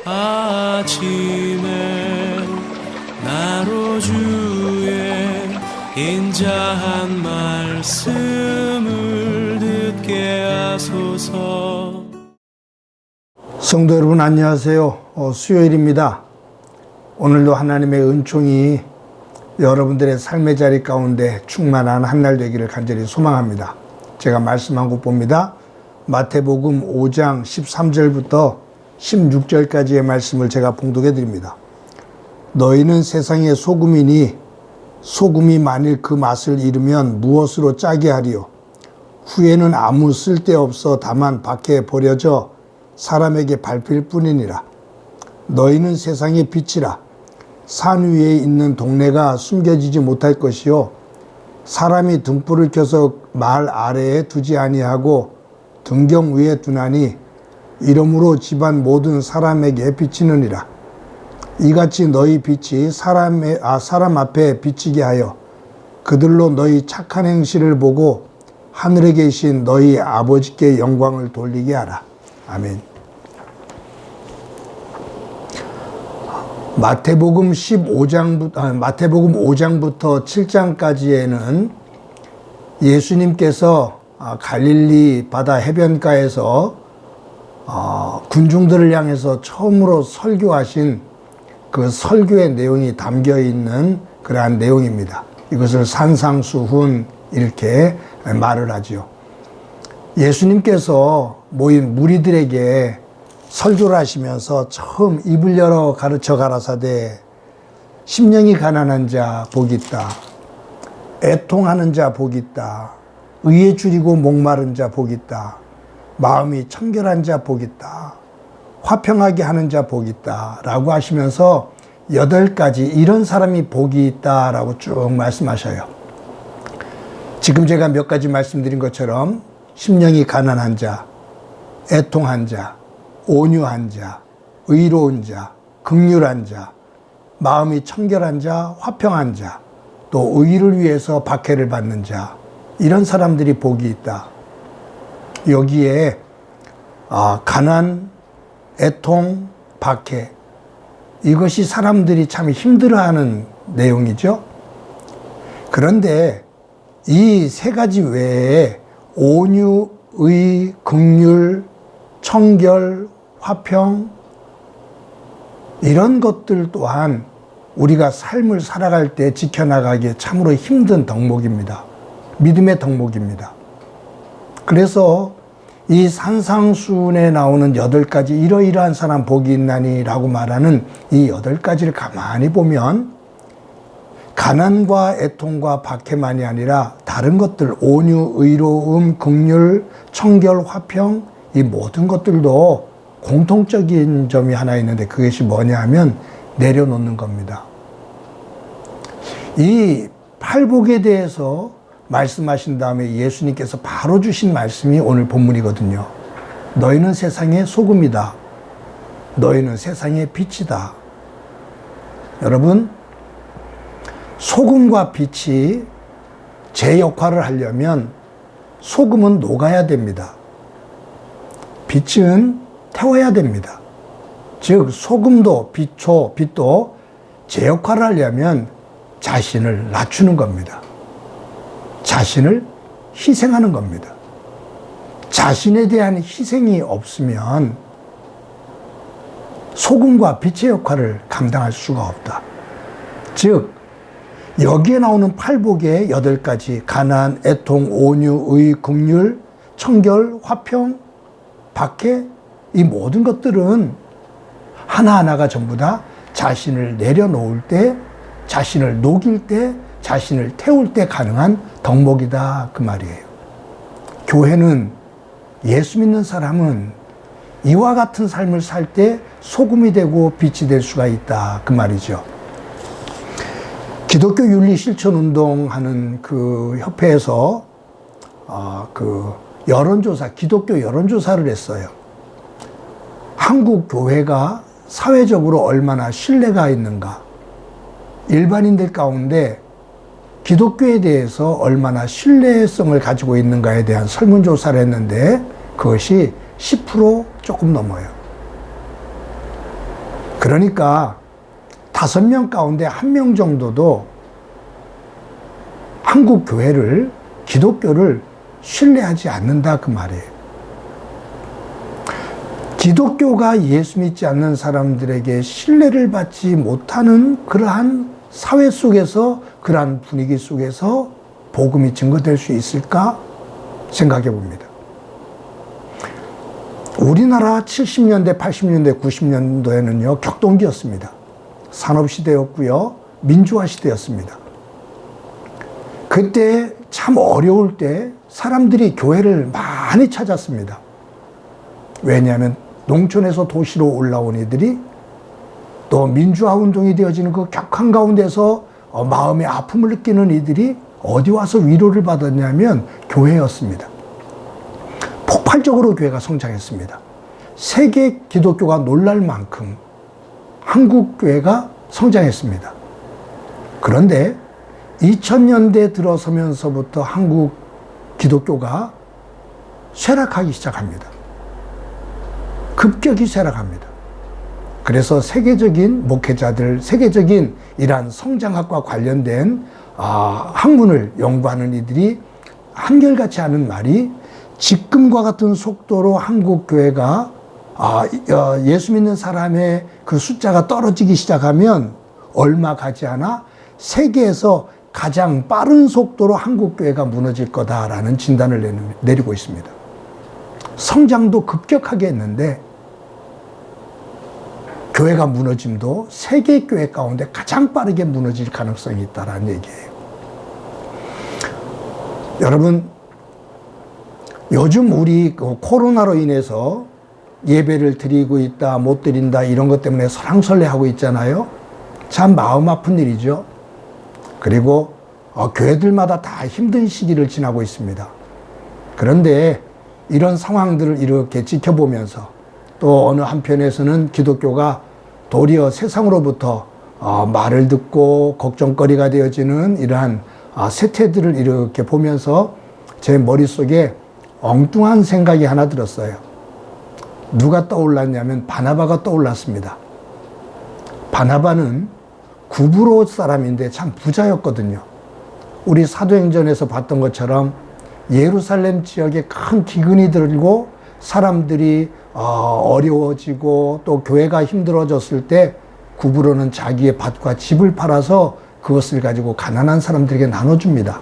아침에 나로 주의 인자한 말씀을 듣게 하소서. 성도 여러분 안녕하세요. 수요일입니다. 오늘도 하나님의 은총이 여러분들의 삶의 자리 가운데 충만한 한 날 되기를 간절히 소망합니다. 제가 말씀한 곳 봅니다. 마태복음 5장 13절부터 16절까지의 말씀을 제가 봉독해 드립니다. 너희는 세상의 소금이니 소금이 만일 그 맛을 잃으면 무엇으로 짜게 하리요? 후에는 아무 쓸데없어 다만 밖에 버려져 사람에게 밟힐 뿐이니라. 너희는 세상의 빛이라. 산 위에 있는 동네가 숨겨지지 못할 것이요 사람이 등불을 켜서 말 아래에 두지 아니하고 등경 위에 두나니 이러므로 집안 모든 사람에게 비치느니라. 이같이 너희 빛이 사람 앞에 비치게 하여 그들로 너희 착한 행실을 보고 하늘에 계신 너희 아버지께 영광을 돌리게 하라. 아멘. 마태복음 5장부터 7장까지에는 예수님께서 갈릴리 바다 해변가에서 군중들을 향해서 처음으로 설교하신 그 설교의 내용이 담겨 있는 그러한 내용입니다. 이것을 산상수훈 이렇게 말을 하죠. 예수님께서 모인 무리들에게 설교를 하시면서 처음 입을 열어 가르쳐 가라사대 심령이 가난한 자 복이 있다. 애통하는 자 복이 있다. 의에 줄이고 목마른 자 복이 있다. 마음이 청결한 자 복이 있다. 화평하게 하는 자 복이 있다. 라고 하시면서 8가지 이런 사람이 복이 있다. 라고 쭉 말씀하셔요. 지금 제가 몇 가지 말씀드린 것처럼 심령이 가난한 자, 애통한 자, 온유한 자, 의로운 자, 긍휼한 자, 마음이 청결한 자, 화평한 자, 또 의를 위해서 박해를 받는 자, 이런 사람들이 복이 있다. 여기에 가난, 애통, 박해, 이것이 사람들이 참 힘들어하는 내용이죠. 그런데 이 3가지 외에 온유, 의, 긍휼, 청결, 화평, 이런 것들 또한 우리가 삶을 살아갈 때 지켜나가기에 참으로 힘든 덕목입니다. 믿음의 덕목입니다. 그래서 이 산상수훈에 나오는 8가지 이러이러한 사람 복이 있나니 라고 말하는 이 8가지를 가만히 보면 가난과 애통과 박해만이 아니라 다른 것들, 온유, 의로움, 긍휼, 청결, 화평, 이 모든 것들도 공통적인 점이 하나 있는데 그것이 뭐냐 하면 내려놓는 겁니다. 이 팔복에 대해서 말씀하신 다음에 예수님께서 바로 주신 말씀이 오늘 본문이거든요. 너희는 세상의 소금이다. 너희는 세상의 빛이다. 여러분, 소금과 빛이 제 역할을 하려면 소금은 녹아야 됩니다. 빛은 태워야 됩니다. 즉 소금도 빛도 제 역할을 하려면 자신을 낮추는 겁니다. 자신을 희생하는 겁니다. 자신에 대한 희생이 없으면 소금과 빛의 역할을 감당할 수가 없다. 즉 여기에 나오는 팔복의 8가지 가난, 애통, 온유, 의, 긍휼, 청결, 화평, 박해, 이 모든 것들은 하나하나가 전부 다 자신을 내려놓을 때, 자신을 녹일 때, 자신을 태울 때 가능한 덕목이다 그 말이에요. 교회는, 예수 믿는 사람은 이와 같은 삶을 살 때 소금이 되고 빛이 될 수가 있다 그 말이죠. 기독교 윤리 실천 운동하는 그 협회에서 기독교 여론조사를 했어요. 한국 교회가 사회적으로 얼마나 신뢰가 있는가, 일반인들 가운데 기독교에 대해서 얼마나 신뢰성을 가지고 있는가에 대한 설문조사를 했는데 그것이 10% 조금 넘어요. 그러니까 5명 가운데 1명 정도도 한국 교회를, 기독교를 신뢰하지 않는다 그 말이에요. 기독교가 예수 믿지 않는 사람들에게 신뢰를 받지 못하는 그러한 사회 속에서, 그러한 분위기 속에서 복음이 증거될 수 있을까 생각해 봅니다. 우리나라 70년대, 80년대, 90년도에는요, 격동기였습니다. 산업시대였고요, 민주화시대였습니다. 그때 참 어려울 때 사람들이 교회를 많이 찾았습니다. 왜냐하면 농촌에서 도시로 올라온 이들이 또 민주화 운동이 되어지는 그 격한 가운데서 마음의 아픔을 느끼는 이들이 어디 와서 위로를 받았냐면 교회였습니다. 폭발적으로 교회가 성장했습니다. 세계 기독교가 놀랄 만큼 한국 교회가 성장했습니다. 그런데 2000년대 들어서면서부터 한국 기독교가 쇠락하기 시작합니다. 급격히 쇠락합니다. 그래서 세계적인 목회자들, 세계적인 이러한 성장학과 관련된 학문을 연구하는 이들이 한결같이 하는 말이, 지금과 같은 속도로 한국 교회가 예수 믿는 사람의 그 숫자가 떨어지기 시작하면 얼마 가지 않아 세계에서 가장 빠른 속도로 한국 교회가 무너질 거다라는 진단을 내리고 있습니다. 성장도 급격하게 했는데 교회가 무너짐도 세계 교회 가운데 가장 빠르게 무너질 가능성이 있다라는 얘기예요. 여러분, 요즘 우리 코로나로 인해서 예배를 드리고 있다, 못 드린다 이런 것 때문에 설왕설래하고 있잖아요. 참 마음 아픈 일이죠. 그리고 교회들마다 다 힘든 시기를 지나고 있습니다. 그런데 이런 상황들을 이렇게 지켜보면서 또 어느 한편에서는 기독교가 도리어 세상으로부터 말을 듣고 걱정거리가 되어지는 이러한 세태들을 이렇게 보면서 제 머릿속에 엉뚱한 생각이 하나 들었어요. 누가 떠올랐냐면 바나바가 떠올랐습니다. 바나바는 구브로 사람인데 참 부자였거든요. 우리 사도행전에서 봤던 것처럼 예루살렘 지역에 큰 기근이 들고 사람들이 어려워지고 또 교회가 힘들어졌을 때 구브로는 자기의 밭과 집을 팔아서 그것을 가지고 가난한 사람들에게 나눠줍니다.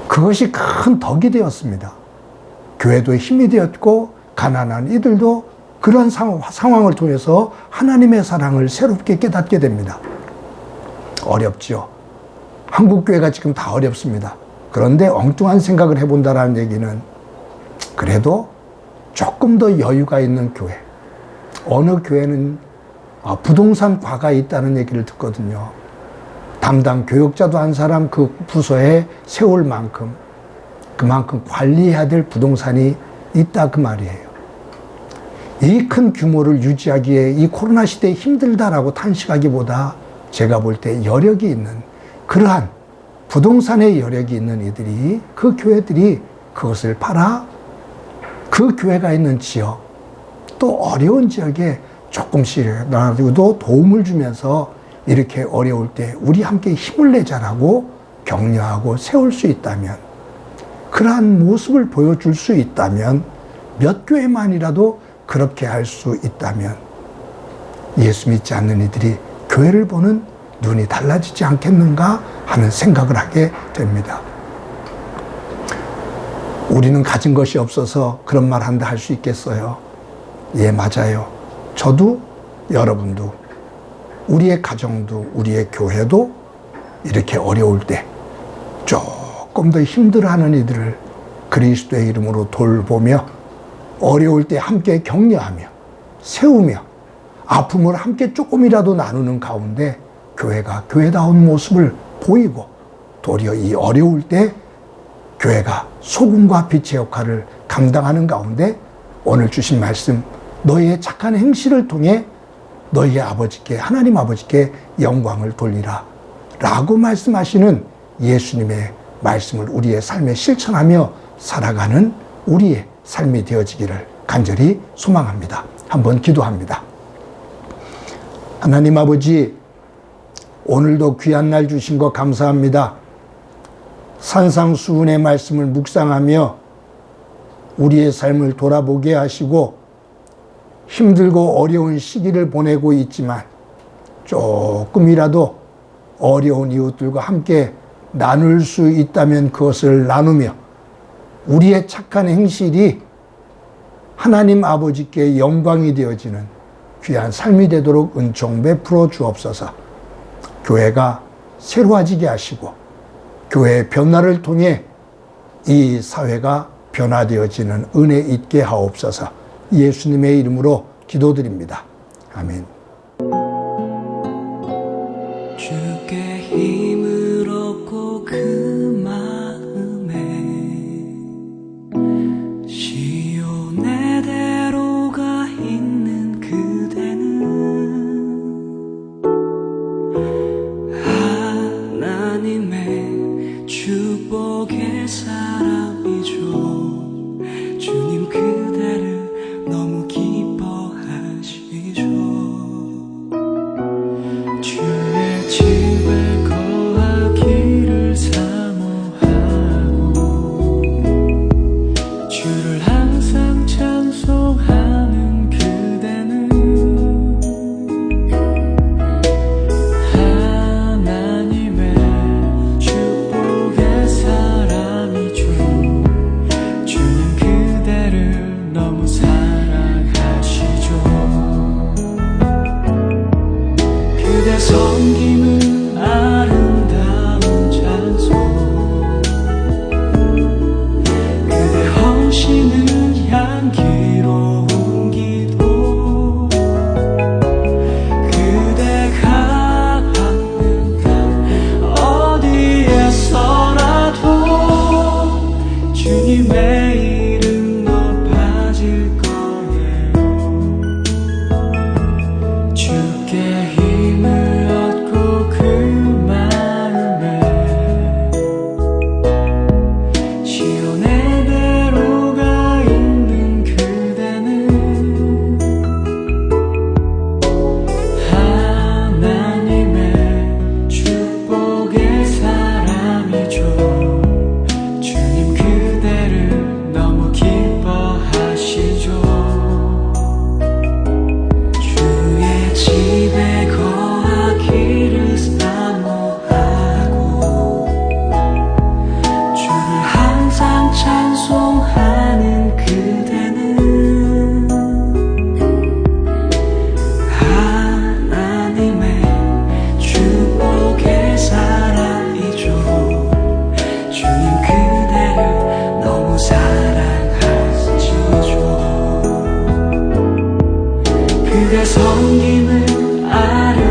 그것이 큰 덕이 되었습니다. 교회도 힘이 되었고 가난한 이들도 그런 상황을 통해서 하나님의 사랑을 새롭게 깨닫게 됩니다. 어렵죠. 한국 교회가 지금 다 어렵습니다. 그런데 엉뚱한 생각을 해본다라는 얘기는 그래도 조금 더 여유가 있는 교회, 어느 교회는 부동산 과가 있다는 얘기를 듣거든요. 담당 교역자도 한 사람 그 부서에 세울 만큼, 그만큼 관리해야 될 부동산이 있다 그 말이에요. 이 큰 규모를 유지하기에 이 코로나 시대에 힘들다라고 탄식하기보다 제가 볼 때 여력이 있는, 그러한 부동산의 여력이 있는 이들이, 그 교회들이 그것을 팔아 그 교회가 있는 지역, 또 어려운 지역에 조금씩이라도 도움을 주면서 이렇게 어려울 때 우리 함께 힘을 내자라고 격려하고 세울 수 있다면, 그러한 모습을 보여줄 수 있다면, 몇 교회만이라도 그렇게 할 수 있다면 예수 믿지 않는 이들이 교회를 보는 눈이 달라지지 않겠는가 하는 생각을 하게 됩니다. 우리는 가진 것이 없어서 그런 말 한다 할 수 있겠어요? 예, 맞아요. 저도, 여러분도, 우리의 가정도, 우리의 교회도 이렇게 어려울 때 조금 더 힘들어하는 이들을 그리스도의 이름으로 돌보며 어려울 때 함께 격려하며 세우며 아픔을 함께 조금이라도 나누는 가운데 교회가 교회다운 모습을 보이고, 도리어 이 어려울 때 교회가 소금과 빛의 역할을 감당하는 가운데 오늘 주신 말씀, 너희의 착한 행실을 통해 너희의 아버지께, 하나님 아버지께 영광을 돌리라 라고 말씀하시는 예수님의 말씀을 우리의 삶에 실천하며 살아가는 우리의 삶이 되어지기를 간절히 소망합니다. 한번 기도합니다. 하나님 아버지, 오늘도 귀한 날 주신 것 감사합니다. 산상수훈의 말씀을 묵상하며 우리의 삶을 돌아보게 하시고 힘들고 어려운 시기를 보내고 있지만 조금이라도 어려운 이웃들과 함께 나눌 수 있다면 그것을 나누며 우리의 착한 행실이 하나님 아버지께 영광이 되어지는 귀한 삶이 되도록 은총 베풀어 주옵소서. 교회가 새로워지게 하시고 교회의 변화를 통해 이 사회가 변화되어지는 은혜 있게 하옵소서. 예수님의 이름으로 기도드립니다. 아멘. 주께 힘을 얻고 그 마음에 시온의 대로가 있는 그대는 하나님의 축복의 사람이죠. 주님 그대를 너무 기뻐하시죠. 주의 집에 거하기를 사모하고 주를 항상 찬송하는 그대는 하나님의 축복의 사람이죠. 주님 그대를 너무 사랑하시죠. 그대 섬김은 아름다운 찬송, 그대 헌신은 향기로운 기도, 그대가 받는 땅 어디에서라도 주님의 이름 높아질 거예요. 주께 힘을 얻고 그 마음에 시온의 대로가 있는 그대는 하나님의 축복의 사람이죠. 주님 그대를 너무 기뻐하시죠. 주의 집에 거하기를 사모하고 주를 항상 찬송하는 그대는 하나님의 축복의 사람이죠. 주님 그대를 너무 사랑하시죠. 그대 섬김은 아름다운